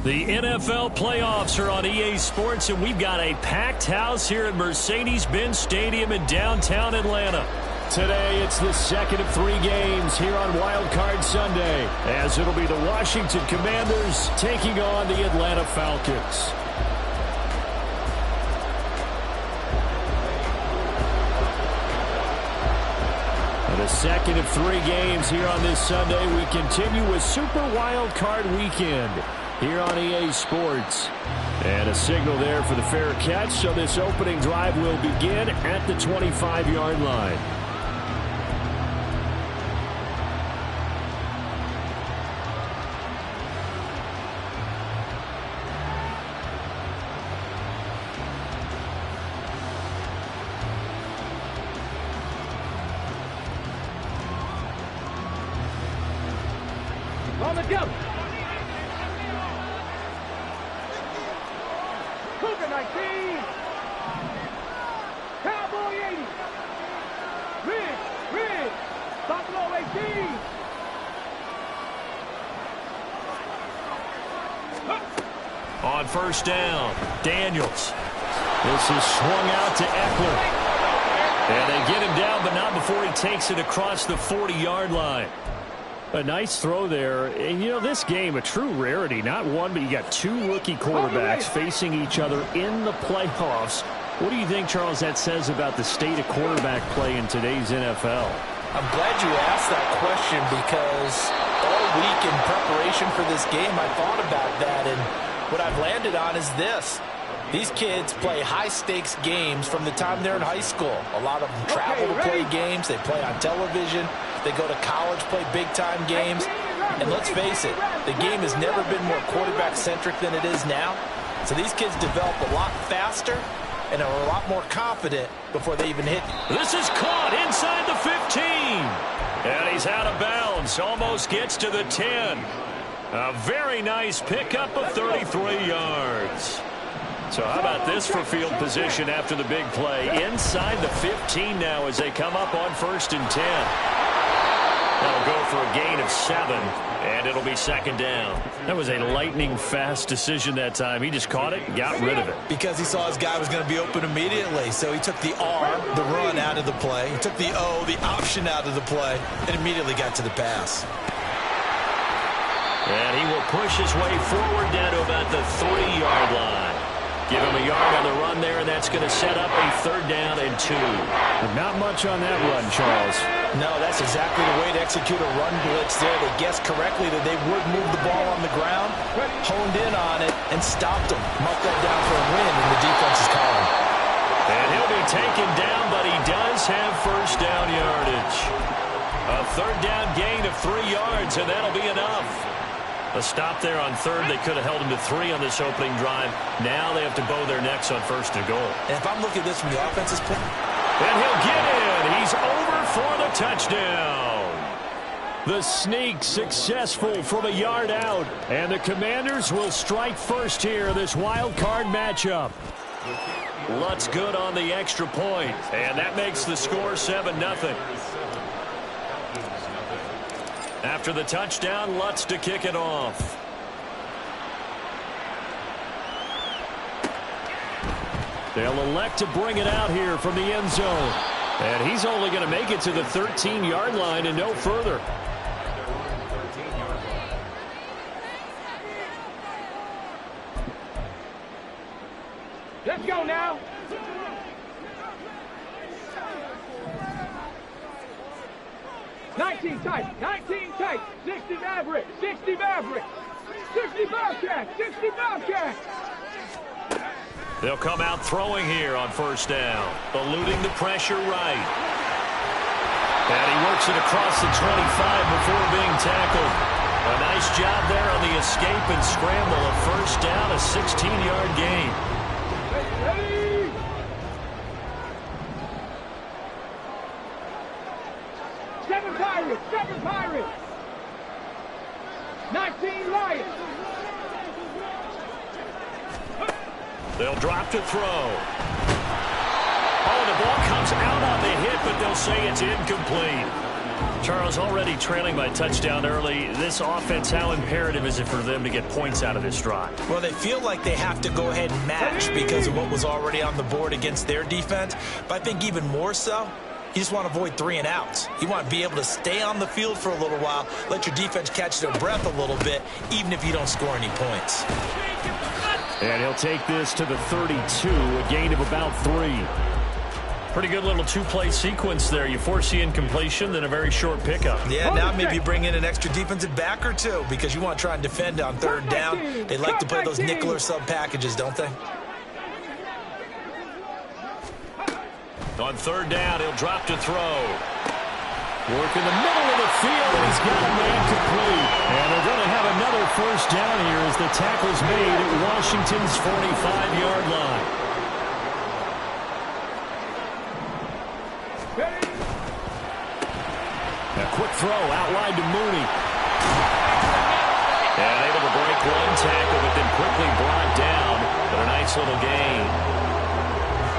The NFL playoffs are on EA Sports, and we've got a packed house here at Mercedes-Benz Stadium in downtown Atlanta. Today, it's the second of 3 games here on Wild Card Sunday, as it'll be the Washington Commanders taking on the Atlanta Falcons. The second of 3 games here on this Sunday. We continue with Super Wild Card Weekend here on EA Sports. And a signal there for the fair catch, so this opening drive will begin at the 25-yard line. On the jump. Cougar 19. Cowboy 80. Ridge. Buffalo 18. On first down, Daniels. This is swung out to Eckler. And they get him down, but not before he takes it across the 40-yard line. A nice throw there. And, you know, this game, a true rarity. Not one, but you got 2 rookie quarterbacks facing each other in the playoffs. What do you think, Charles, that says about the state of quarterback play in today's NFL? I'm glad you asked that question, because all week in preparation for this game, I thought about that, and what I've landed on is this. These kids play high-stakes games from the time they're in high school. A lot of them travel to play games. They play on television. They go to college, play big-time games. And let's face it, the game has never been more quarterback-centric than it is now. So these kids develop a lot faster and are a lot more confident before they even hit. This is caught inside the 15. And he's out of bounds. Almost gets to the 10. A very nice pickup of 33 yards. So how about this for field position after the big play? Inside the 15 now as they come up on 1st and 10. That'll go for a gain of 7, and it'll be 2nd down. That was a lightning-fast decision that time. He just caught it and got rid of it. Because he saw his guy was going to be open immediately. So he took the R, the run, out of the play. He took the O, the option, out of the play, and immediately got to the pass. And he will push his way forward down to about the 3-yard line. Give him a yard on the run there, and that's going to set up a 3rd down and 2. But not much on that run, Charles. No, that's exactly the way to execute a run blitz there. They guessed correctly that they would move the ball on the ground, honed in on it, and stopped them. Marked that down for a win in the defense's column. And he'll be taken down, but he does have 1st down yardage. A 3rd down gain of 3 yards, and that'll be enough. A stop there on 3rd. They could have held him to 3 on this opening drive. Now they have to bow their necks on 1st and goal. And if I'm looking at this from the offense's point, and he'll get in. He's over for the touchdown. The sneak successful from a yard out. And the Commanders will strike first here in this wild card matchup. Lutz good on the extra point. And that makes the score 7-0. After the touchdown, Lutz to kick it off. They'll elect to bring it out here from the end zone. And he's only going to make it to the 13-yard line and no further. Let's go now. Nineteen tight. 60 Maverick. 60 Maverick. 60 Bobcat. 60 Bobcat. They'll come out throwing here on 1st down. Eluding the pressure right. And he works it across the 25 before being tackled. A nice job there on the escape and scramble. A 1st down, a 16-yard gain. Ready. Seven Pirates. 19 Lions. They'll drop to throw. Oh, the ball comes out on the hit, but they'll say it's incomplete. Charles, already trailing by touchdown early. This offense, how imperative is it for them to get points out of this drive? Well, they feel like they have to go ahead and match because of what was already on the board against their defense. But I think even more so, you just want to avoid 3 and outs. You want to be able to stay on the field for a little while, let your defense catch their breath a little bit, even if you don't score any points. And he'll take this to the 32, a gain of about 3. Pretty good little 2-play sequence there. You force the incompletion, then a very short pickup. Yeah, now maybe bring in an extra defensive back or two because you want to try and defend on 3rd down. They like to play those nickel or sub packages, don't they? On 3rd down, he'll drop to throw. Work in the middle of the field, and he's got a man complete. And they're going to have another 1st down here as the tackle's made at Washington's 45-yard line. A quick throw out wide to Mooney. And able to break 1 tackle, but then quickly brought down. But a nice little gain.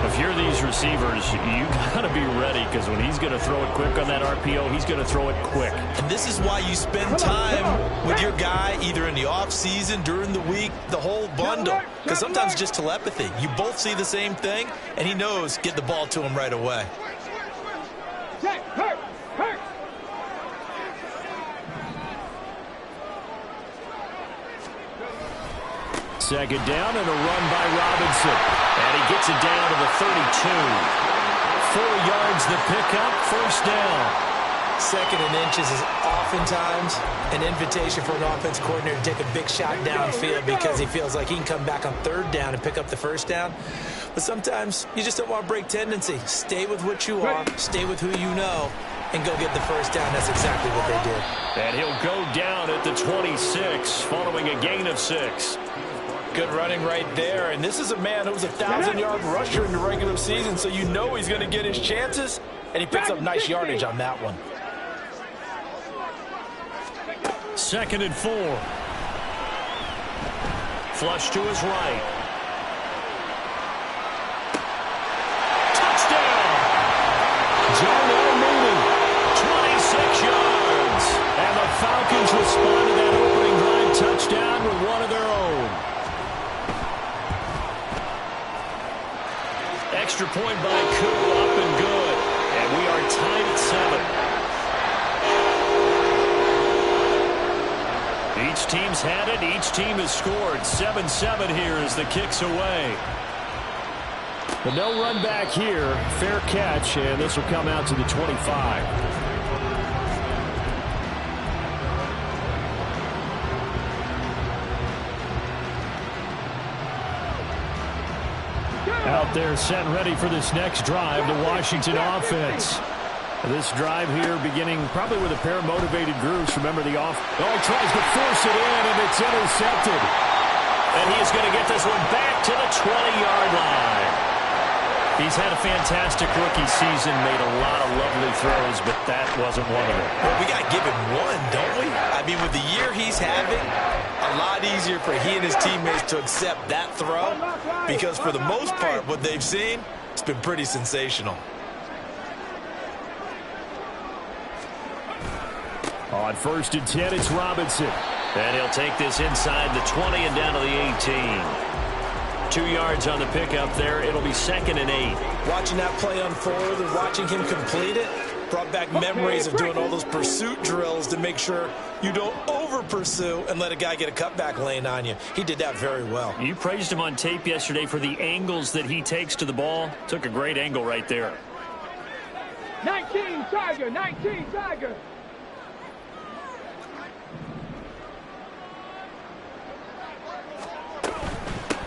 If you're these receivers, you got to be ready because when he's going to throw it quick on that RPO, he's going to throw it quick. And this is why you spend time with your guy either in the offseason, during the week, the whole bundle. Because sometimes just telepathy. You both see the same thing, and he knows get the ball to him right away. Second down and a run by Robinson. And he gets it down to the 32. 4 yards the pickup, 1st down. 2nd and inches is oftentimes an invitation for an offense coordinator to take a big shot downfield because he feels like he can come back on 3rd down and pick up the 1st down. But sometimes you just don't want to break tendency. Stay with what you are, stay with who you know, and go get the 1st down. That's exactly what they did. And he'll go down at the 26 following a gain of 6. Good running right there, and this is a man who was a 1,000-yard rusher in the regular season, so you know he's going to get his chances, and he picks up nice yardage on that one. 2nd and 4. Flush to his right. Touchdown! John Mooney, 26 yards. And the Falcons respond to that opening drive touchdown with one of their own. Extra point by Koo, up and good. And we are tied at 7. Each team's had it. Each team has scored. 7-7 here as the kick's away. But no run back here. Fair catch, and this will come out to the 25. Out there set and ready for this next drive, the Washington offense. This drive here beginning probably with a pair of motivated groups. Remember the he tries to force it in, and it's intercepted. And he is going to get this one back to the 20-yard line. He's had a fantastic rookie season, made a lot of lovely throws, but that wasn't one of them. Well, we got to give him one, don't we? I mean, with the year he's having, a lot easier for he and his teammates to accept that throw because for the most part, what they've seen, it's been pretty sensational. On 1st and 10, it's Robinson. And he'll take this inside the 20 and down to the 18. 2 yards on the pickup there. It'll be 2nd and 8. Watching that play unfold and watching him complete it brought back memories of doing all those pursuit drills to make sure you don't over-pursue and let a guy get a cutback lane on you. He did that very well. You praised him on tape yesterday for the angles that he takes to the ball. Took a great angle right there. 19 Tiger, 19 Tiger.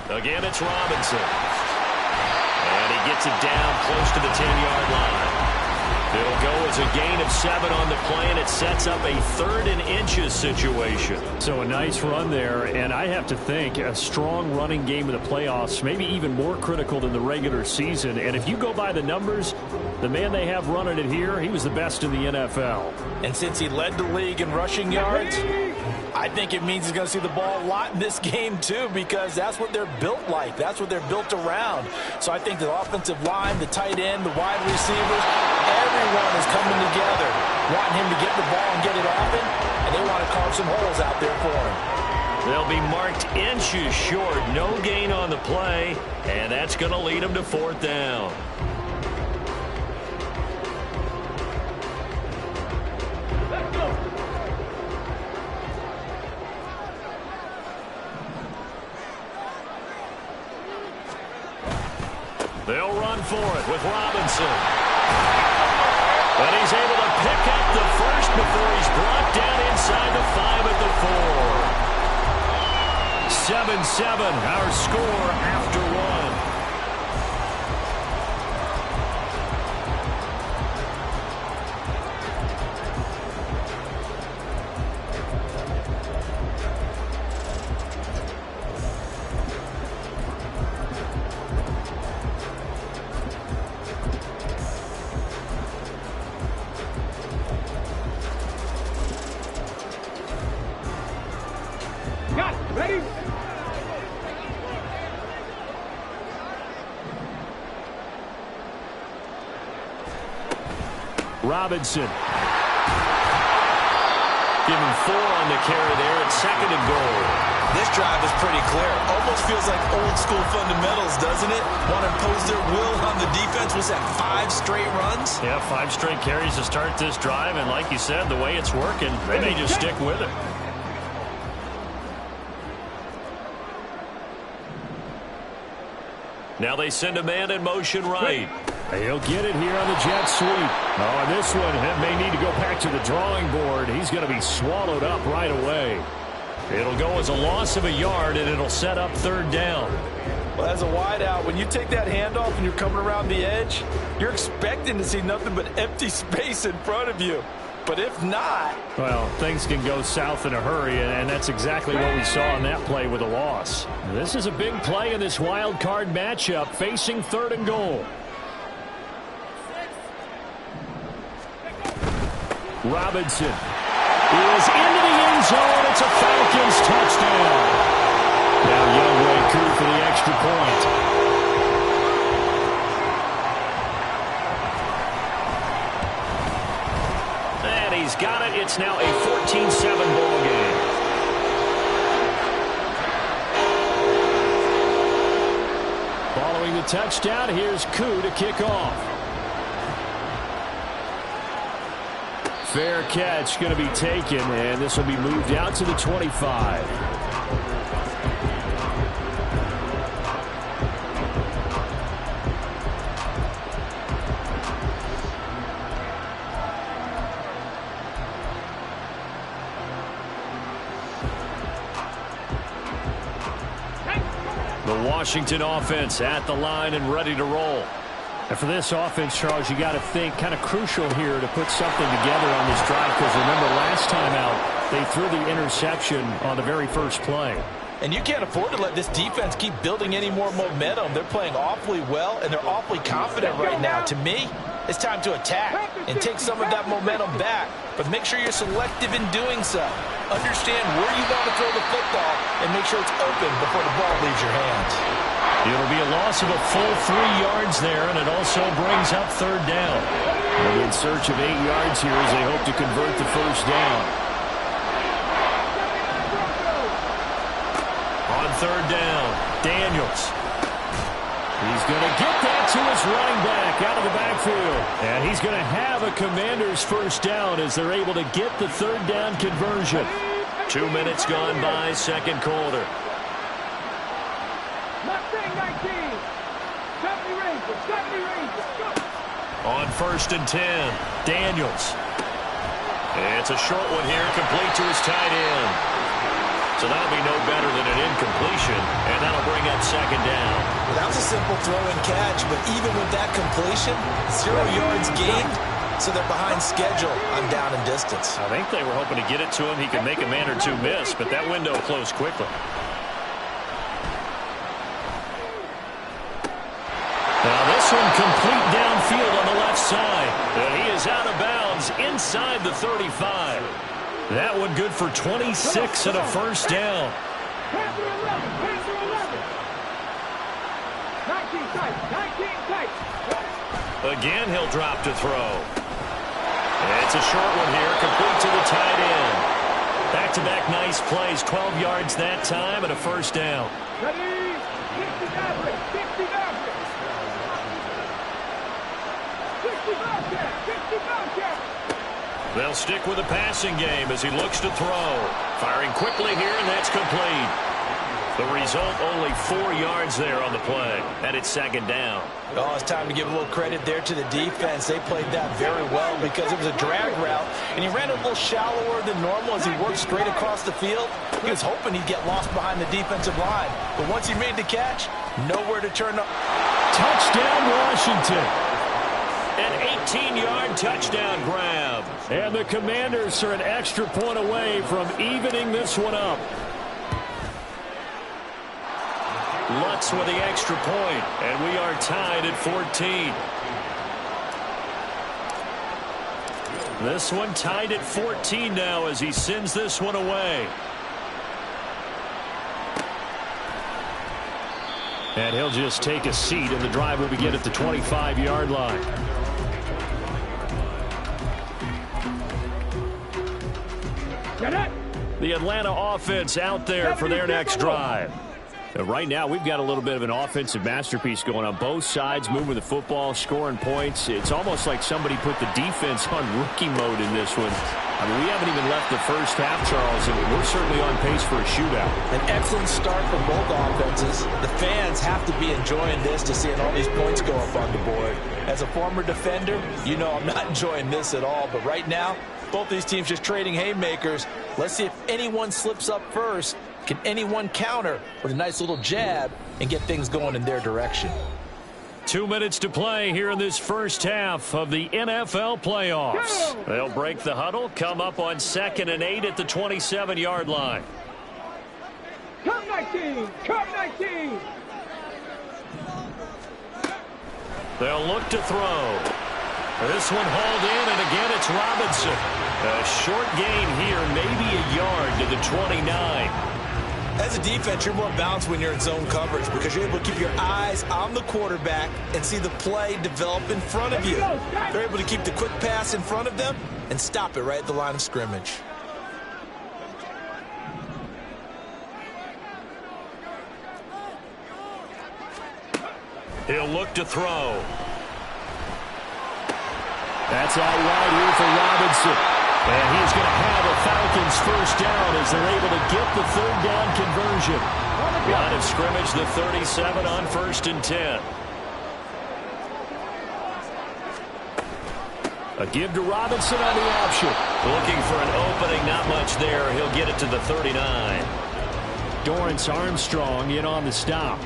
Again, it's Robinson. And he gets it down close to the 10-yard line. It'll go as a gain of 7 on the play, and it sets up a 3rd and inches situation. So a nice run there, and I have to think a strong running game in the playoffs, maybe even more critical than the regular season. And if you go by the numbers, The man they have running it here, he was the best in the NFL. And since he led the league in rushing yards, I think it means he's going to see the ball a lot in this game too, because that's what they're built like. That's what they're built around. So I think the offensive line, the tight end, the wide receivers, everyone is coming together, wanting him to get the ball and get it often, and they want to carve some holes out there for him. They'll be marked inches short. No gain on the play, and that's going to lead them to 4th down. They'll run for it with Robinson. But he's able to pick up the first before he's brought down inside the 5 at the 4. 7-7, our score after 1. Got it. Ready? Robinson. Give him 4 on the carry there. It's 2nd and goal. This drive is pretty clear. Almost feels like old school fundamentals, doesn't it? Want to impose their will on the defense. Was that 5 straight runs? Yeah, 5 straight carries to start this drive. And like you said, the way it's working, they may just stick with it. Now they send a man in motion right. He'll get it here on the jet sweep. Oh, and this one may need to go back to the drawing board. He's going to be swallowed up right away. It'll go as a loss of a yard, and it'll set up 3rd down. Well, as a wideout, when you take that handoff and you're coming around the edge, you're expecting to see nothing but empty space in front of you. But if not... Well, things can go south in a hurry, and that's exactly what we saw in that play with a loss. This is a big play in this wild card matchup, facing 3rd and goal. Robinson is into the end zone. It's a Falcons touchdown. Now Youngway coup for the extra point. And he's got it. It's now a 14-7 ball game. Following the touchdown, here's Koo to kick off. Fair catch going to be taken, and this will be moved out to the 25. The Washington offense at the line and ready to roll. And for this offense, Charles, you got to think kind of crucial here to put something together on this drive, because remember last time out they threw the interception on the very first play. And you can't afford to let this defense keep building any more momentum. They're playing awfully well, and they're awfully confident right now. To me, it's time to attack and take some of that momentum back. But make sure you're selective in doing so. Understand where you want to throw the football and make sure it's open before the ball leaves your hands. It'll be a loss of a full 3 yards there, and it also brings up 3rd down. They're in search of 8 yards here as they hope to convert the first down. On 3rd down, Daniels. He's going to get that to his running back out of the backfield. And he's going to have a Commanders first down as they're able to get the 3rd down conversion. 2 minutes gone by, 2nd quarter. On 1st and 10, Daniels. It's a short one here, complete to his tight end. So that'll be no better than an incompletion, and that'll bring up 2nd down. Well, that was a simple throw and catch, but even with that completion, 0 yards gained, so they're behind schedule on down and distance. I think they were hoping to get it to him. He could make a man or two miss, but that window closed quickly. Now this one complete downfield on the left side. And he is out of bounds inside the 35. That one good for 26 and a first down. Panther 11, Panther 11. 19 tight, 19 tight. Again, he'll drop to throw. It's a short one here, complete to the tight end. Back-to-back nice plays, 12 yards that time and a first down. Ready? 60 average, 60 average. 60 Bobcat, 60 Bobcat. They'll stick with the passing game as he looks to throw. Firing quickly here, and that's complete. The result, only 4 yards there on the play, and it's second down. Oh, it's time to give a little credit there to the defense. They played that very well because it was a drag route, and he ran a little shallower than normal as he worked straight across the field. He was hoping he'd get lost behind the defensive line, but once he made the catch, nowhere to turn. Touchdown, Washington. An 18-yard touchdown grab. And the Commanders are an extra point away from evening this one up. Lutz with the extra point, and we are tied at 14. This one tied at 14 now as he sends this one away. And he'll just take a seat, and the drive will begin at the 25-yard line. The Atlanta offense out there for their next drive. Right now, we've got a little bit of an offensive masterpiece going on. Both sides moving the football, scoring points. It's almost like somebody put the defense on rookie mode in this one. I mean, we haven't even left the first half, Charles, and we're certainly on pace for a shootout. An excellent start for both offenses. The fans have to be enjoying this to seeing all these points go up on the board. As a former defender, you know I'm not enjoying this at all. But right now, both these teams just trading haymakers. Let's see if anyone slips up first. Can anyone counter with a nice little jab and get things going in their direction? 2 minutes to play here in this first half of the NFL playoffs. They'll break the huddle, come up on 2nd and 8 at the 27-yard line. Come 19, come 19. They'll look to throw. This one hauled in, and again it's Robinson. A short gain here, maybe a yard to the 29. As a defense, you're more balanced when you're in zone coverage because you're able to keep your eyes on the quarterback and see the play develop in front of you. They're able to keep the quick pass in front of them and stop it right at the line of scrimmage. He'll look to throw. That's out wide here for Robinson. And he's going to have a Falcons first down as they're able to get the third down conversion. Line of scrimmage, the 37 on 1st and 10. A give to Robinson on the option. Looking for an opening, not much there. He'll get it to the 39. Dorrance Armstrong in on the stop.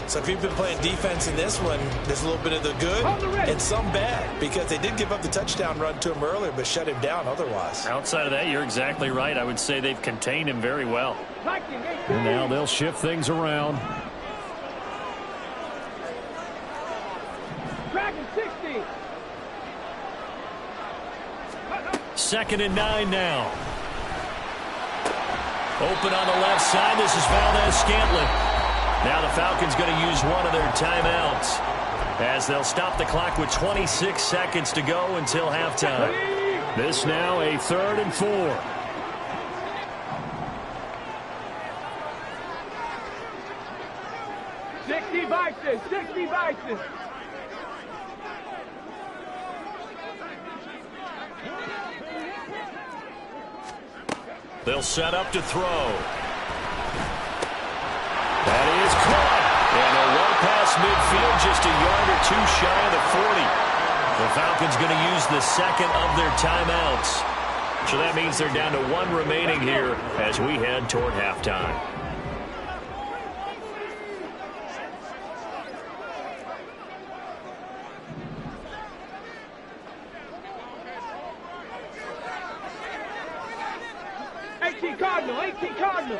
So if you've been playing defense in this one, there's a little bit of the good and some bad because they did give up the touchdown run to him earlier but shut him down otherwise. Outside of that, you're exactly right. I would say they've contained him very well. And now they'll shift things around. Dragon 60. 2nd and 9 now. Open on the left side. This is Valdez-Scantling. Now the Falcons going to use one of their timeouts as they'll stop the clock with 26 seconds to go until halftime. This now a 3rd and 4. Sixty Bison. They'll set up to throw. That is caught. And a run past midfield, just a yard or two shy of the 40. The Falcons going to use the second of their timeouts. So that means they're down to 1 remaining here as we head toward halftime. Cardinal, 18 Cardinal.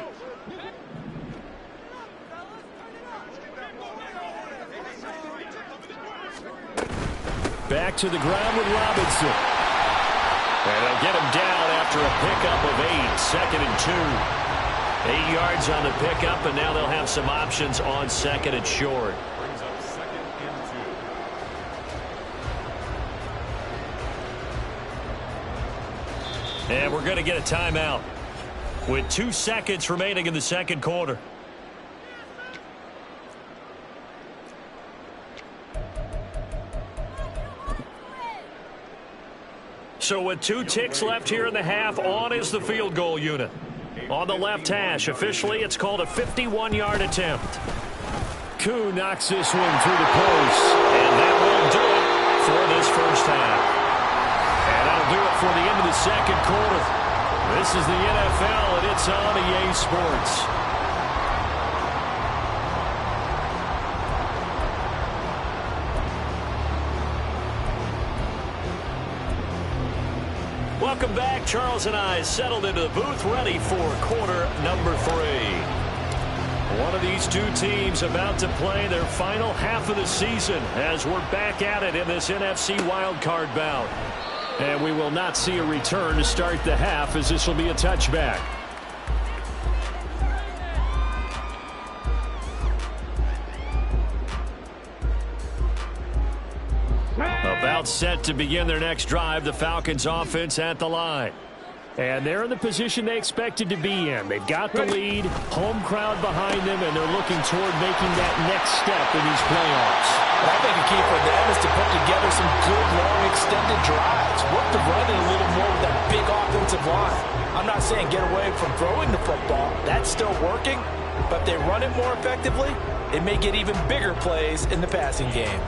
back to the ground with Robinson. And they'll get him down after a pickup of 8, 2nd and 2. 8 yards on the pickup, and now they'll have some options on 2nd and short. Brings up 2nd and 2. And we're going to get a timeout with 2 seconds remaining in the second quarter. So with 2 ticks left here in the half, on is the field goal unit. On the left hash, officially it's called a 51-yard attempt. Koo knocks this one through the post. And that will do it for this first half. And that'll do it for the end of the second quarter. This is the NFL, and it's on EA Sports. Welcome back. Charles and I settled into the booth, ready for quarter number 3. One of these 2 teams about to play their final half of the season as we're back at it in this NFC wildcard bout. And we will not see a return to start the half, as this will be a touchback. About set to begin their next drive, the Falcons offense at the line. And they're in the position they expected to be in. They've got the lead, home crowd behind them, and they're looking toward making that next step in these playoffs. I think the key for them is to put together some good, long, extended drives. Work the run in a little more with that big offensive line. I'm not saying get away from throwing the football. That's still working. But if they run it more effectively, it may get even bigger plays in the passing game.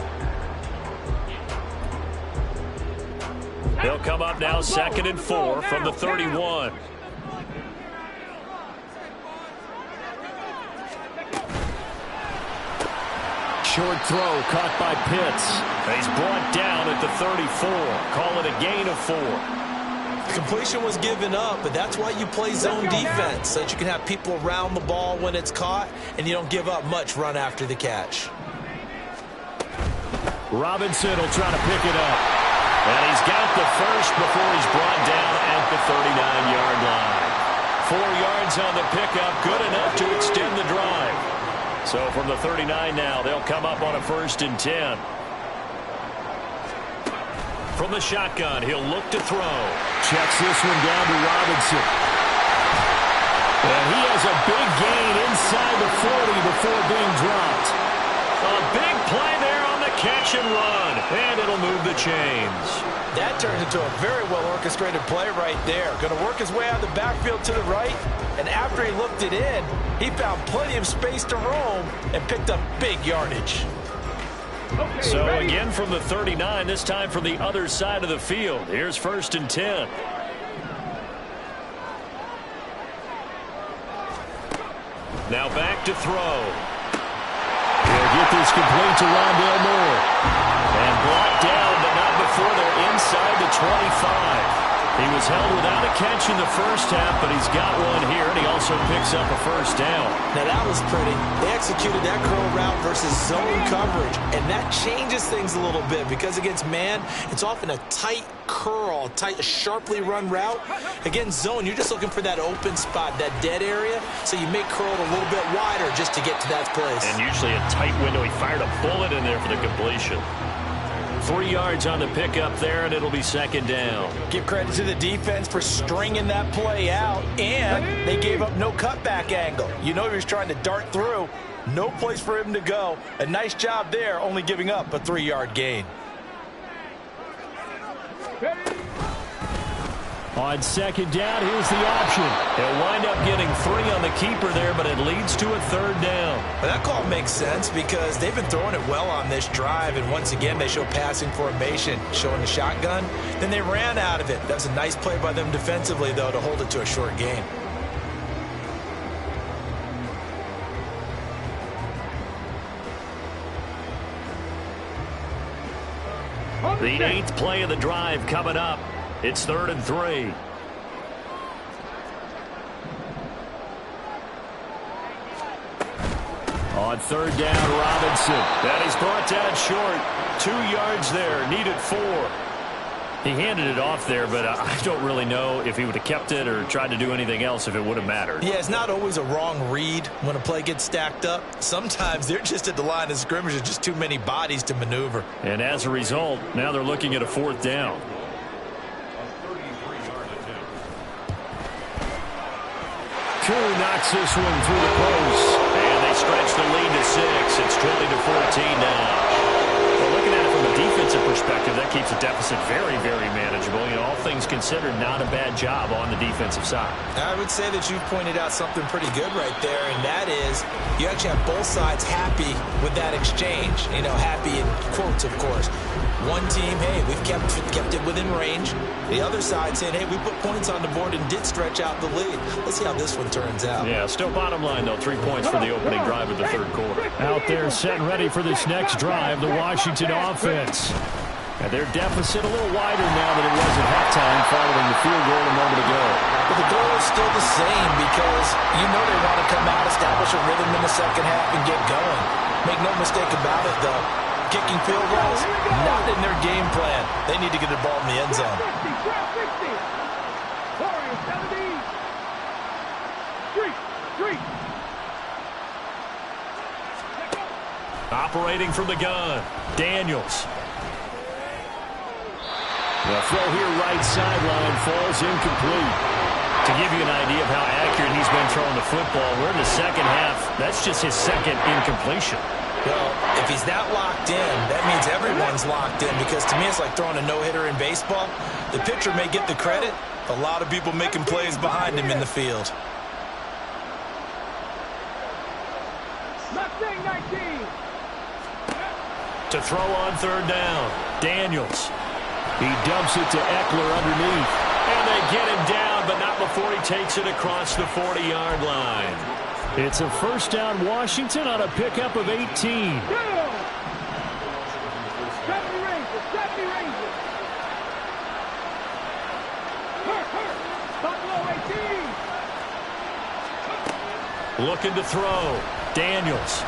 They'll come up now 2nd and 4 from the 31. Short throw caught by Pitts. He's brought down at the 34. Call it a gain of 4. Completion was given up, but that's why you play zone defense, so that you can have people around the ball when it's caught, and you don't give up much run after the catch. Robinson will try to pick it up. And he's got the first before he's brought down at the 39-yard line. 4 yards on the pickup, good enough to extend the drive. So from the 39 now, they'll come up on a 1st and 10. From the shotgun, he'll look to throw. Checks this one down to Robinson. And he has a big gain inside the 40 before being dropped. A big play there on the catch and run. And it'll move the chains. That turns into a very well-orchestrated play right there. Going to work his way out of the backfield to the right. And after he looked it in, he found plenty of space to roam and picked up big yardage. Okay, so ready? again from the 39, this time from the other side of the field. Here's 1st and 10. Now back to throw. He'll get this complete to Rondale Moore. And brought down, but not before they're inside the 25. He was held without a catch in the first half, but he's got one here, and he also picks up a 1st down. Now that was pretty. They executed that curl route versus zone coverage, and that changes things a little bit because against man, it's often a tight curl, tight, sharply run route. Against zone, you're just looking for that open spot, that dead area, so you make curl a little bit wider just to get to that place. And usually a tight window. He fired a bullet in there for the completion. 3 yards on the pickup there, and it'll be 2nd down. Give credit to the defense for stringing that play out, and they gave up no cutback angle. You know he was trying to dart through. No place for him to go. A nice job there, only giving up a 3-yard gain. On 2nd down, here's the option. They'll wind up getting 3 on the keeper there, but it leads to a 3rd down. Well, that call makes sense because they've been throwing it well on this drive, and once again, they show passing formation, showing the shotgun. Then they ran out of it. That was a nice play by them defensively, though, to hold it to a short gain. The 8th play of the drive coming up. It's 3rd and 3. On 3rd down, Robinson. And he's brought down short. 2 yards there. Needed 4. He handed it off there, but I don't really know if he would have kept it or tried to do anything else if it would have mattered. Yeah, it's not always a wrong read when a play gets stacked up. Sometimes they're just at the line of scrimmage. There's just too many bodies to maneuver. And as a result, now they're looking at a 4th down. Koo knocks this one through the post. And they stretch the lead to 6. It's 20-14 now. Well, looking at it from a defensive perspective, that keeps the deficit very, very manageable. You know, all things considered, not a bad job on the defensive side. I would say that you've pointed out something pretty good right there, and that is you actually have both sides happy with that exchange. You know, happy in quotes, of course. One team, hey, we've kept it within range. The other side saying, hey, we put points on the board and did stretch out the lead. Let's see how this one turns out. Yeah, still bottom line, though, 3 points for the opening drive of the 3rd quarter. Out there set and ready for this next drive, the Washington offense. And their deficit a little wider now than it was at halftime following the field goal a moment ago. But the goal is still the same because you know they want to come out, establish a rhythm in the second half, and get going. Make no mistake about it, though. Kicking field goals, not in their game plan. They need to get the ball in the end zone. 60, Operating from the gun, Daniels. The throw here right sideline falls incomplete. To give you an idea of how accurate he's been throwing the football, we're in the second half. That's just his 2nd incompletion. Well, if he's not locked in, that means everyone's locked in because to me it's like throwing a no-hitter in baseball. The pitcher may get the credit. A lot of people making plays behind him in the field. Mustang 19. To throw on 3rd down, Daniels. He dumps it to Eckler underneath. And they get him down, but not before he takes it across the 40-yard line. It's a 1st down Washington on a pickup of 18. 70 Rangers. Buffalo 18. Looking to throw. Daniels.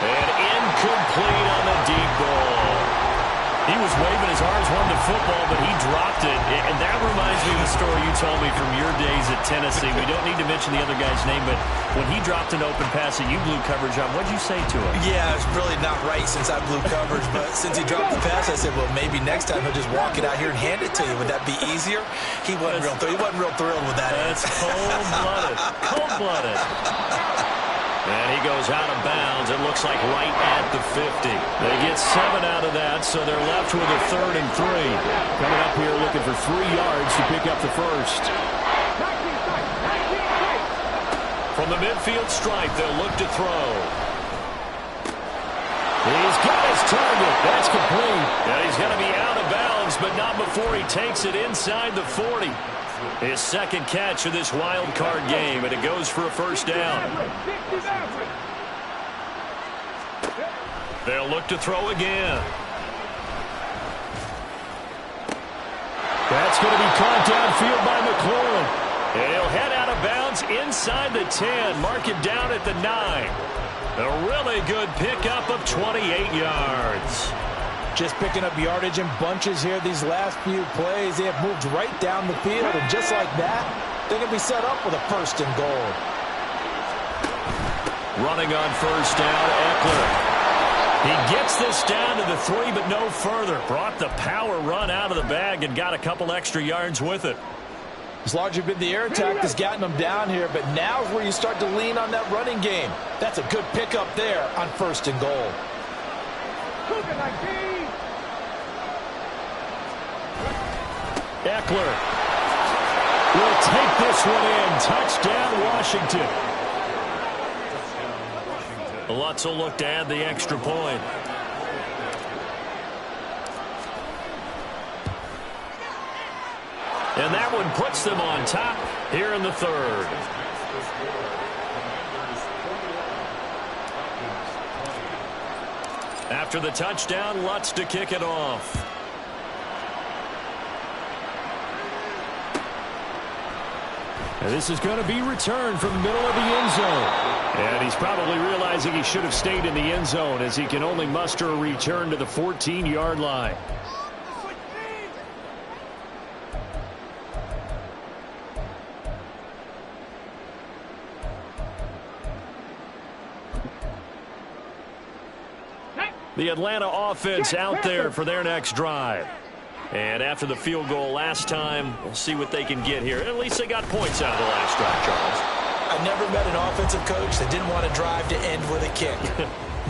And incomplete on the deep ball. He was waving his arms, wanting the football, but he dropped it. And that reminds me of the story you told me from your days at Tennessee. We don't need to mention the other guy's name, but when he dropped an open pass that you blew coverage on, what'd you say to him? Yeah, it's really not right since I blew coverage, but since he dropped the pass, I said, well, maybe next time he'll just walk it out here and hand it to you. Would that be easier? He wasn't real thrilled with that. That's cold-blooded. Cold-blooded. And he goes out of bounds. It looks like right at the 50. They get 7 out of that, so they're left with a 3rd and 3. Coming up here looking for 3 yards to pick up the 1st. From the midfield stripe, they'll look to throw. He's got his target. That's complete. And he's going to be out of bounds, but not before he takes it inside the 40. His 2nd catch of this wild card game, and it goes for a 1st down. They'll look to throw again. That's going to be caught downfield by McLaurin. And he'll head out of bounds inside the 10. Mark it down at the 9. A really good pickup of 28 yards. Just picking up yardage in bunches here these last few plays. They have moved right down the field, and just like that, they're going to be set up with a 1st and goal. Running on 1st down, Eckler. He gets this down to the 3, but no further. Brought the power run out of the bag and got a couple extra yards with it. It's largely been the air attack that's gotten them down here, but now is where you start to lean on that running game. That's a good pickup there on 1st and goal. Eckler will take this one in. Touchdown, Washington. Lutz will look to add the extra point. And that one puts them on top here in the 3rd. After the touchdown, Lutz to kick it off. And this is going to be returned from the middle of the end zone. And he's probably realizing he should have stayed in the end zone as he can only muster a return to the 14-yard line. The Atlanta offense out there for their next drive. And after the field goal last time, we'll see what they can get here. At least they got points out of the last drive, Charles. I've never met an offensive coach that didn't want to drive to end with a kick.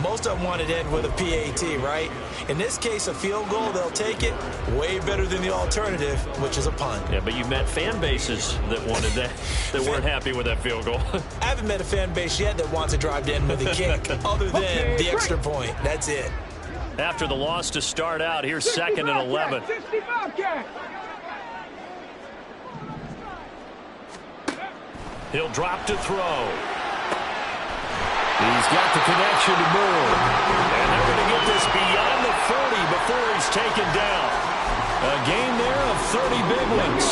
Most of them wanted to end with a PAT, right? In this case, a field goal, they'll take it. Way better than the alternative, which is a punt. Yeah, but you've met fan bases that wanted that, that weren't happy with that field goal. I haven't met a fan base yet that wants to drive to end with a kick, other than the extra point. That's it. After the loss to start out, here's 2nd and 11. 65 catch. He'll drop to throw. He's got the connection to move. And they're going to get this beyond the 40 before he's taken down. A gain there of 30 big ones.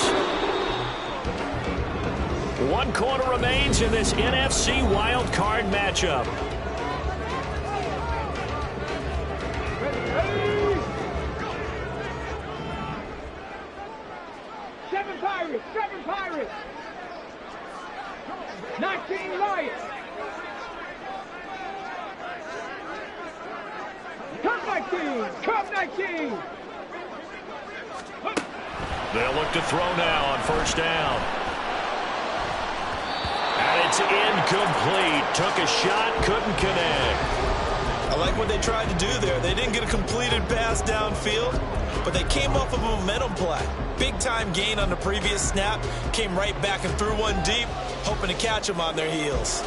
1 quarter remains in this NFC wild card matchup. Seven Pirates. 19 Lions. Come 19. They'll look to throw now on 1st down. And it's incomplete. Took a shot, couldn't connect. I like what they tried to do there. They didn't get a completed pass downfield, but they came off of a momentum play. Big-time gain on the previous snap. Came right back and threw one deep, hoping to catch them on their heels.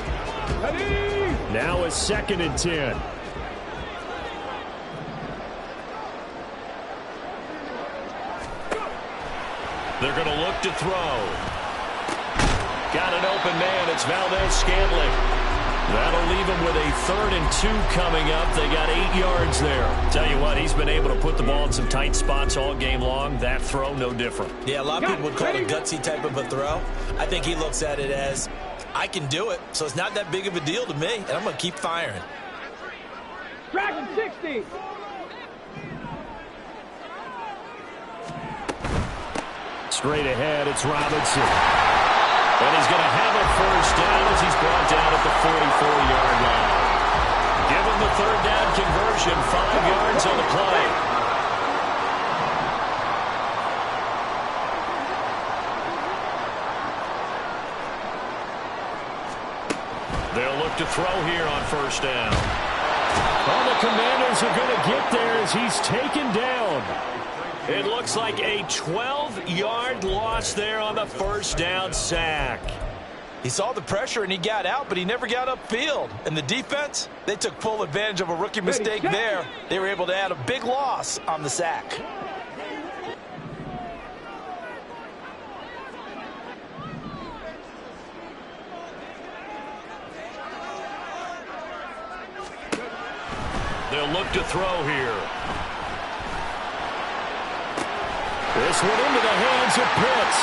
Now it's 2nd and 10. They're going to look to throw. Got an open man. It's Valdez-Scantling. That'll leave him with a 3rd and 2 coming up. They got 8 yards there. Tell you what, he's been able to put the ball in some tight spots all game long. That throw, no different. Yeah, a lot of people would call it a gutsy type of a throw. I think he looks at it as, I can do it, so it's not that big of a deal to me, and I'm going to keep firing. Dragon 60. Straight ahead, it's Robinson. And he's going to have a 1st down as he's brought down at the 44-yard line. Give him the 3rd down conversion, 5 yards on the play. They'll look to throw here on 1st down. Well, the Commanders are going to get there as he's taken down. It looks like a 12-yard loss there on the 1st down sack. He saw the pressure and he got out, but he never got upfield. And the defense, they took full advantage of a rookie mistake there. They were able to add a big loss on the sack. They'll look to throw here. This one into the hands of Pitts.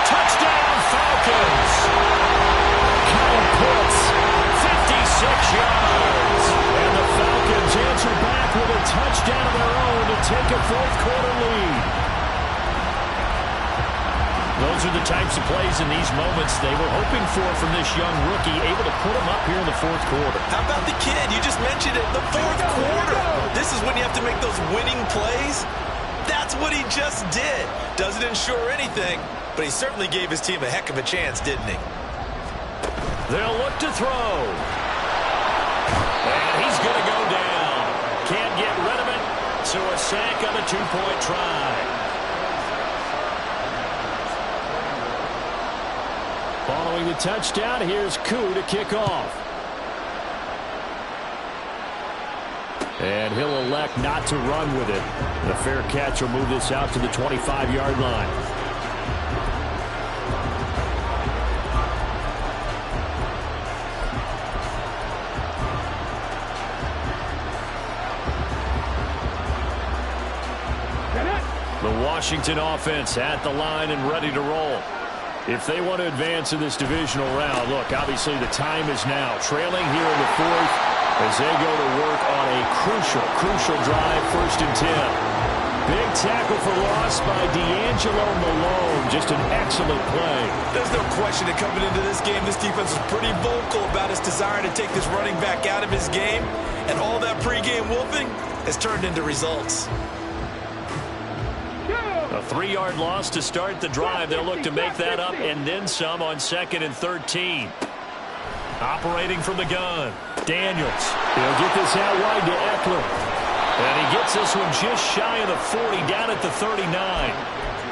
Touchdown, Falcons. Kyle Pitts, 56 yards. And the Falcons answer back with a touchdown of their own to take a 4th quarter lead. Those are the types of plays in these moments they were hoping for from this young rookie, able to put them up here in the 4th quarter. How about the kid? You just mentioned it, the 4th quarter. This is when you have to make those winning plays. That's what he just did. Doesn't ensure anything, but he certainly gave his team a heck of a chance, didn't he? They'll look to throw. And he's going to go down. Can't get rid of it, so a sack on the 2-point try. Following the touchdown, here's Koo to kick off. And he'll elect not to run with it. The fair catch will move this out to the 25-yard line. The Washington offense at the line and ready to roll. if they want to advance in this divisional round. Look, obviously the time is now. Trailing here in the fourth as they go to work on a crucial drive, 1st and 10. Big tackle for loss by D'Angelo Malone. Just an excellent play. There's no question that coming into this game, this defense is pretty vocal about its desire to take this running back out of his game. And all that pregame wolfing has turned into results. A 3-yard loss to start the drive. They'll look to make that up and then some on 2nd and 13. Operating from the gun, Daniels. He'll get this out wide to Eckler. And he gets this one just shy of the 40, down at the 39.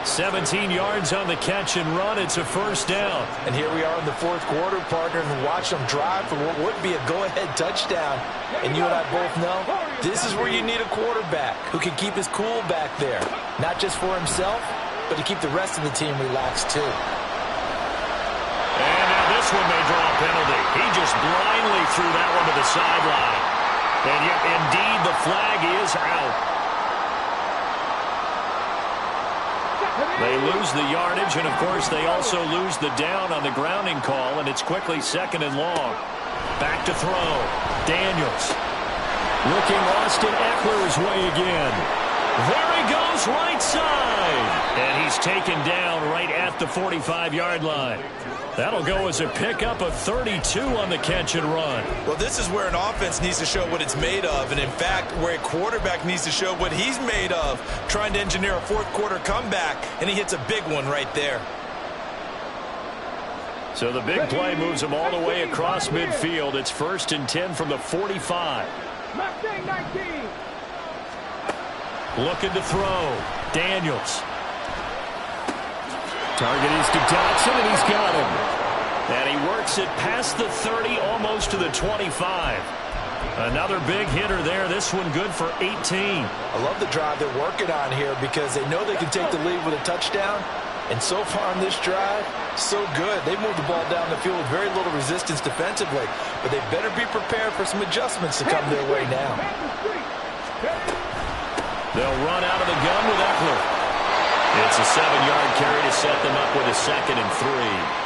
17 yards on the catch and run. It's a 1st down. And here we are in the 4th quarter, partner, and watch them drive for what would be a go-ahead touchdown. And you and I both know this is where you need a quarterback who can keep his cool back there. Not just for himself, but to keep the rest of the team relaxed too. And now this one may draw a penalty. He just blindly threw that one to the sideline. And yet, indeed, the flag is out. They lose the yardage, and, of course, they also lose the down on the grounding call, and it's quickly 2nd and long. Back to throw. Daniels. Looking Austin Eckler's way again. There he goes, right side. And he's taken down right at the 45-yard line. That'll go as a pickup of 32 on the catch and run. Well, this is where an offense needs to show what it's made of, and in fact, where a quarterback needs to show what he's made of, trying to engineer a 4th quarter comeback, and he hits a big one right there. So the big play moves him all the way across midfield. It's 1st and 10 from the 45. Looking to throw. Daniels. Target is to Dotson, and he's got him. And he works it past the 30, almost to the 25. Another big hitter there. This one good for 18. I love the drive they're working on here because they know they can take the lead with a touchdown. And so far on this drive, so good. They moved the ball down the field with very little resistance defensively. But they better be prepared for some adjustments to come their way now. They'll run out of the gun with Eckler. It's a 7-yard carry to set them up with a 2nd and 3.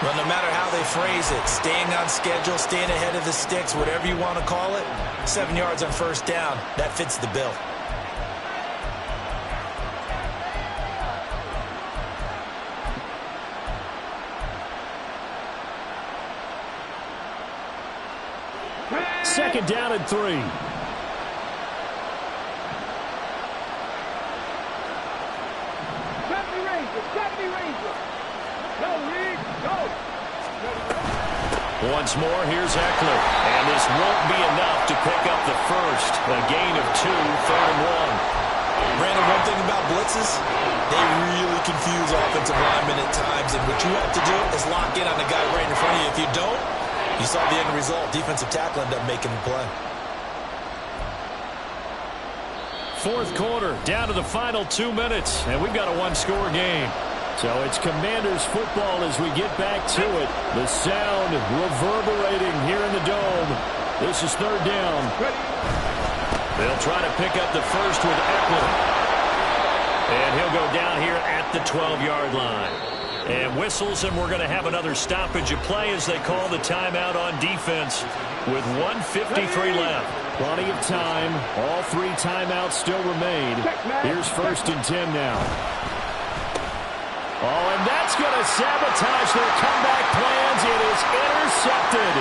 Well, no matter how they phrase it, staying on schedule, staying ahead of the sticks, whatever you want to call it, 7 yards on 1st down, that fits the bill. Second down and 3. Once more, here's Eckler. And this won't be enough to pick up the first. A gain of 2, 3rd and 1. Brandon, one thing about blitzes, they really confuse offensive linemen at times. And what you have to do is lock in on the guy right in front of you. If you don't, you saw the end result. Defensive tackle ended up making the play. 4th quarter, down to the final 2 minutes. And we've got a 1-score game. So it's Commanders football as we get back to it. The sound reverberating here in the Dome. This is 3rd down. They'll try to pick up the first with Eckler. And he'll go down here at the 12-yard line. And whistles, and we're going to have another stoppage of play as they call the timeout on defense with 1:53 left. Plenty of time. All 3 timeouts still remain. Here's 1st and 10 now. Oh, and that's going to sabotage their comeback plans. It is intercepted.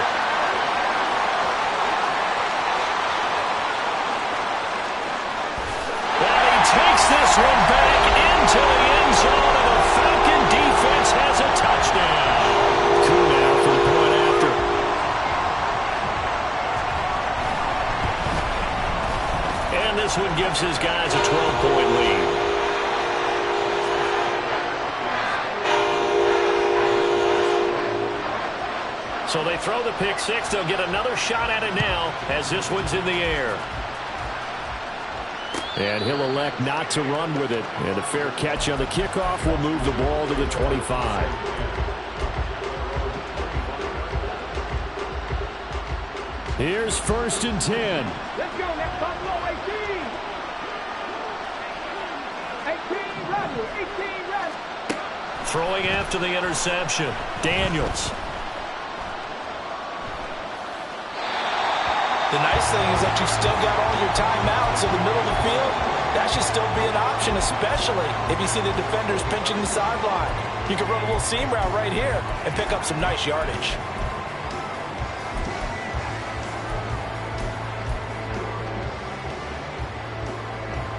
And he takes this one back into the end zone, and the Falcon defense has a touchdown. Two now for the point after. And this one gives his guys a 12-point lead. So they throw the pick six. They'll get another shot at it now as this one's in the air. And he'll elect not to run with it. And a fair catch on the kickoff will move the ball to the 25. Here's 1st and 10. Let's go, that's Buffalo 18. 18, Rodney, 18, Rodney. Throwing after the interception, Daniels. The nice thing is that you've still got all your timeouts, so the middle of the field, that should still be an option, especially if you see the defenders pinching the sideline. You can run a little seam route right here and pick up some nice yardage.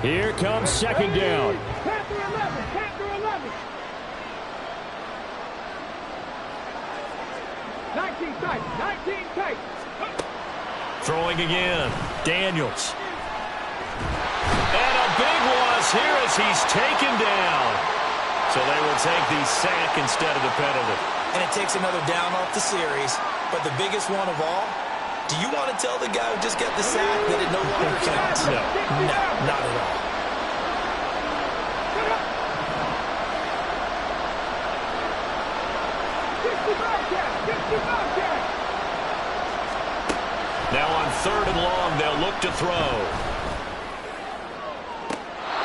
Here comes second down. Panther 11, Panther 11. 19 tight, 19 tight. Throwing again, Daniels. And a big loss here as he's taken down. So they will take the sack instead of the penalty. And it takes another down off the series. But the biggest one of all, do you want to tell the guy who just got the sack that it no longer counts? No, not at all. Now on 3rd and long, they'll look to throw.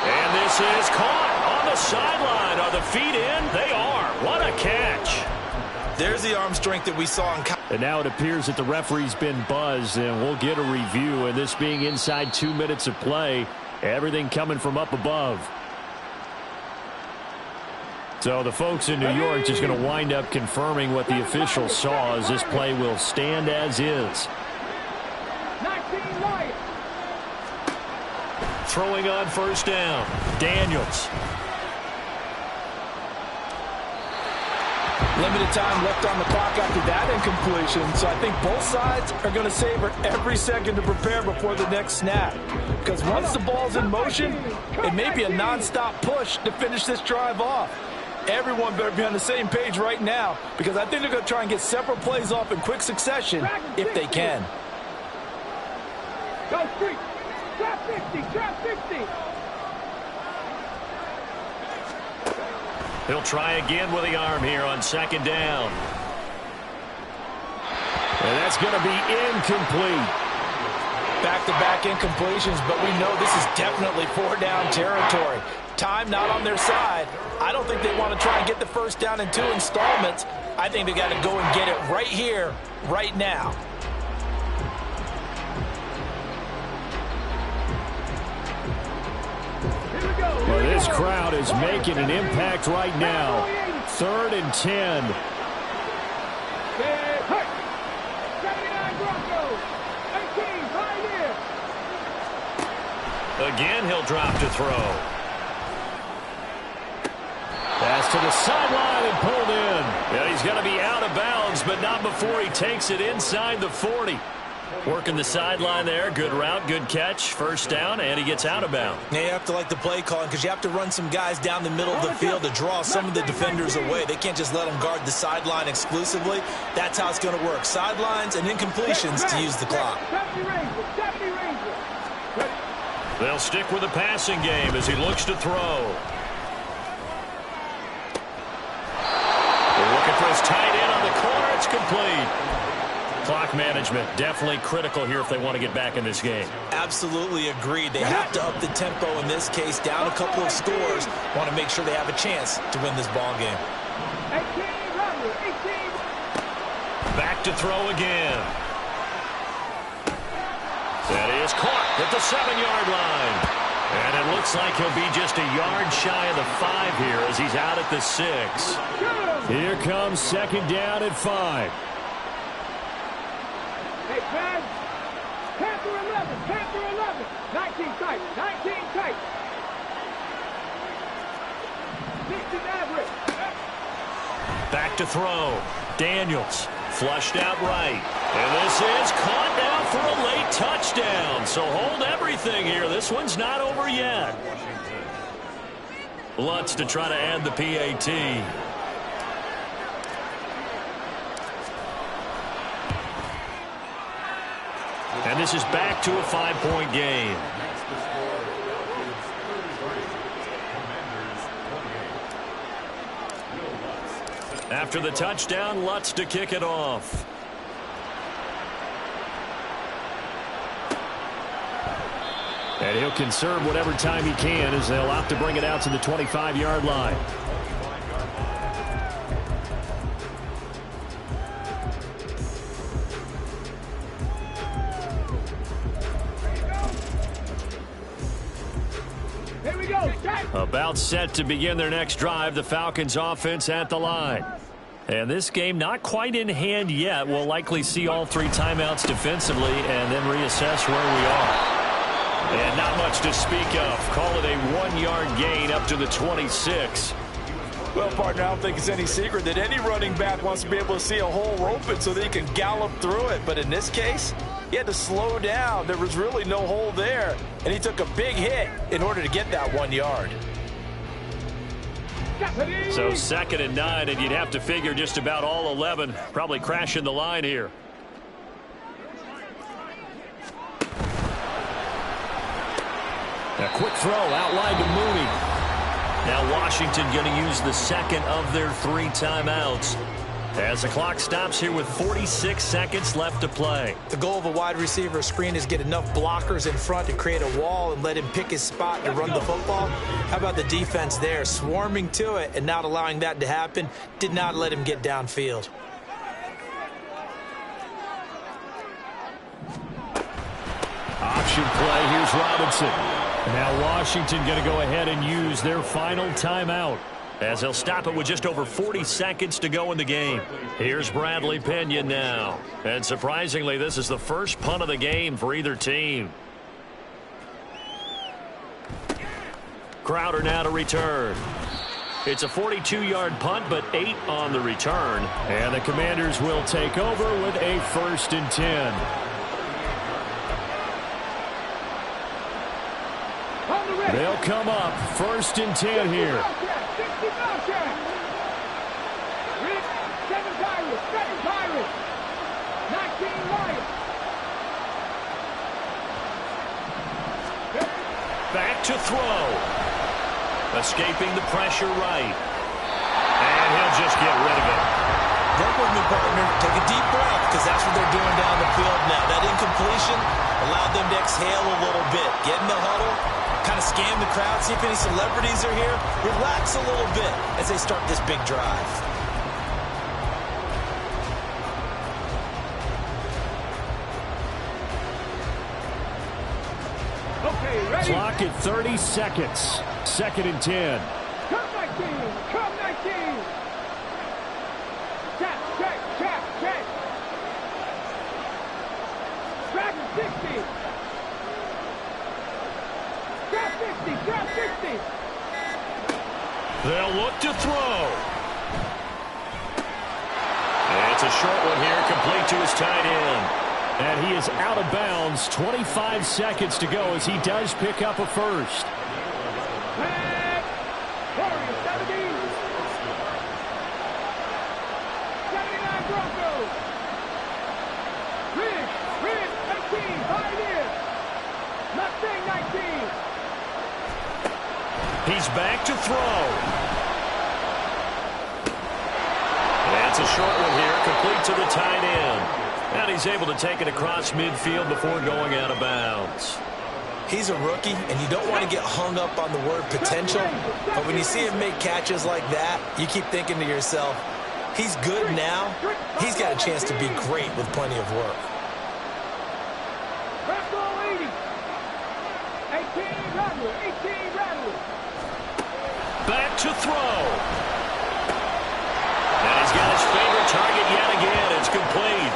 And this is caught on the sideline. Are the feet in? They are. What a catch. There's the arm strength that we saw in college. And now it appears that the referee's been buzzed, and we'll get a review. And this being inside 2 minutes of play, everything coming from up above. So the folks in New York just going to wind up confirming what the officials saw, as this play will stand as is. 19 Lions. Throwing on 1st down, Daniels. Limited time left on the clock after that incompletion, so I think both sides are going to savor every second to prepare before the next snap. Because once the ball's in motion, it may be a nonstop push to finish this drive off. Everyone better be on the same page right now, because I think they're going to try and get several plays off in quick succession if they can. Go street. Trap 50, trap 50. He'll try again with the arm here on 2nd down. And that's going to be incomplete. Back-to-back incompletions, but we know this is definitely 4-down territory. Time not on their side. I don't think they want to try and get the 1st down in 2 installments. I think they got to go and get it right here, right now. Well, this crowd is making an impact right now. 3rd and 10. 79 Broncos. 18 Pioneers. Again, he'll drop to throw. Pass to the sideline and pulled in. Yeah, he's going to be out of bounds, but not before he takes it inside the 40. Working the sideline there. Good route, good catch. 1st down, and he gets out of bounds. Yeah, you have to like the play calling, because you have to run some guys down the middle of the field to draw some of the defenders away. They can't just let them guard the sideline exclusively. That's how it's going to work. Sidelines and incompletions to use the clock. They'll stick with the passing game as he looks to throw. They're looking for his tight end on the corner. It's complete. Clock management definitely critical here if they want to get back in this game. Absolutely agreed. They have to up the tempo in this case, down a couple of scores. Want to make sure they have a chance to win this ball game. Back to throw again. That is caught at the 7-yard line. And it looks like he'll be just a yard shy of the 5 here as he's out at the 6. Here comes 2nd down at 5. Hey, man. Panther 11, Panther 11. 19 tight, 19 tight. 60 average. Back to throw. Daniels flushed out right. And this is caught now for a late touchdown. So hold everything here. This one's not over yet. Lutz to try to add the PAT. And this is back to a 5-point game. After the touchdown, Lutz to kick it off. And he'll conserve whatever time he can as they'll opt to bring it out to the 25-yard line. About set to begin their next drive, the Falcons offense at the line. And this game not quite in hand yet. We'll likely see all 3 timeouts defensively and then reassess where we are. And not much to speak of. Call it a 1-yard gain up to the 26. Well, partner, I don't think it's any secret that any running back wants to be able to see a hole open so that he can gallop through it. But in this case, he had to slow down. There was really no hole there, and he took a big hit in order to get that 1 yard. So 2nd and 9, and you'd have to figure just about all 11 probably crashing the line here. A quick throw outlined to Mooney. Now Washington going to use the 2nd of their 3 timeouts as the clock stops here with 46 seconds left to play. The goal of a wide receiver screen is get enough blockers in front to create a wall and let him pick his spot to run the football. How about the defense there, swarming to it and not allowing that to happen? Did not let him get downfield. Option play. Here's Robinson. Now Washington going to go ahead and use their final timeout as they'll stop it with just over 40 seconds to go in the game. Here's Bradley Pena now. And surprisingly, this is the first punt of the game for either team. Crowder now to return. It's a 42-yard punt, but 8 on the return. And the Commanders will take over with a 1st and 10. They'll come up 1st and 10 here. 7 Pirates, 19 Lions. Back to throw. Escaping the pressure right. And he'll just get rid of it. Work with me, partner. Take a deep breath because that's what they're doing down the field now. That incompletion allowed them to exhale a little bit. Get in the huddle, kind of scan the crowd, see if any celebrities are here. Relax a little bit as they start this big drive. Okay, ready? Clock at 30 seconds. 2nd and 10. Come 19, come 19. Check. Grab 60. Grab 60. They'll look to throw. And it's a short one here, complete to his tight end. And he is out of bounds. 25 seconds to go as he does pick up a 1st. Warriors 70. 79 Broncos. Ridge, 19, Pioneers. Mustang 19. He's back to throw. That's a short one here, complete to the tight end. And he's able to take it across midfield before going out of bounds. He's a rookie, and you don't want to get hung up on the word potential. But when you see him make catches like that, you keep thinking to yourself, he's good now. He's got a chance to be great with plenty of work. Bronco 80. 18 Rattler. Back to throw. And he's got his favorite target yet again. It's complete.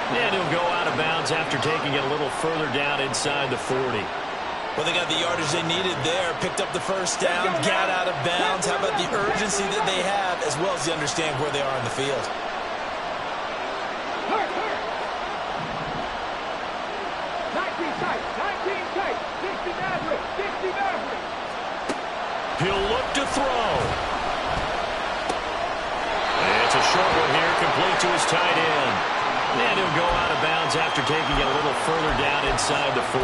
And he'll go out of bounds after taking it a little further down inside the 40. Well, they got the yardage they needed there, picked up the 1st down, got out of bounds. How about the urgency that they have, as well as they understand where they are in the field? 19 tight, 60 Maverick. He'll look to throw. And it's a short one here, complete to his tight end. And he'll go out of bounds after taking it a little further down inside the 40.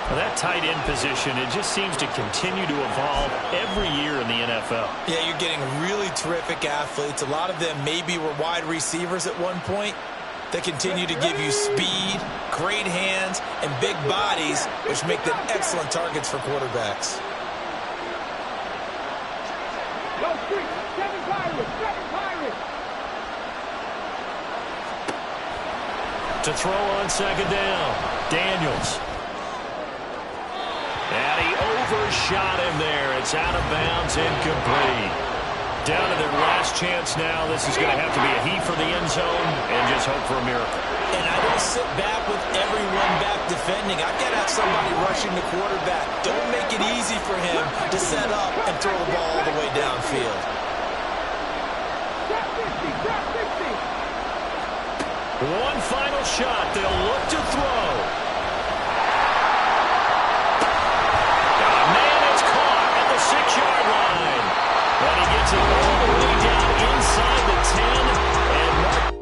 Well, that tight end position, it just seems to continue to evolve every year in the NFL. Yeah, you're getting really terrific athletes. A lot of them maybe were wide receivers at one point. They continue to give you speed, great hands, and big bodies, which make them excellent targets for quarterbacks. Go street, 7 Pirates. To throw on 2nd down, Daniels. And he overshot him there. It's out of bounds, incomplete. Down to their last chance now. This is going to have to be a heave for the end zone and just hope for a miracle. And I don't sit back with everyone back defending. I've got to have somebody rushing the quarterback. Don't make it easy for him to set up and throw the ball all the way downfield. One final shot. They'll look to throw. Man, it's caught at the 6-yard line. And he gets it all the way down